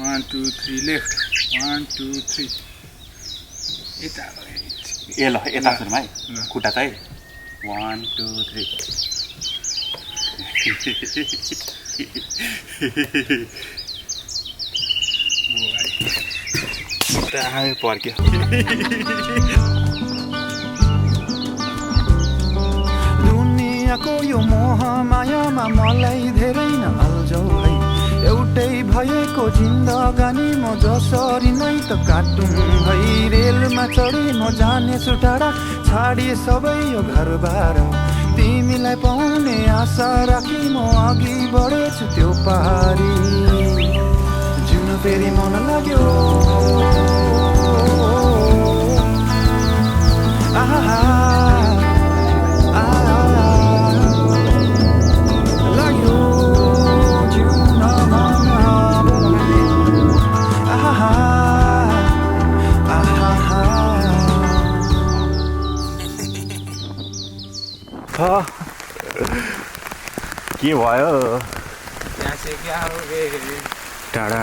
1 2 3 left 1 2 3 यता ए ल यता सुरुमा है ल। खुट्टा चाहिँ 1 2 3 बुवाई पर्क्यो दुनियाँको यो मोह मायामा मलाई धेरै न अल्झौ है एउटै भएको जिन्दगानी म जसरी नै त काटुँ है रेलमा चढी म जानेछु टाढा छाडी सबै यो घरबार तिमीलाई पाउने आशा राखी म अघि बढेछु त्यो पारी जिउन फेरि मन लाग्यो आहा लाग्यो जिउन मन आहा आहा के भयो यहाँ से क्या हो रे टाढा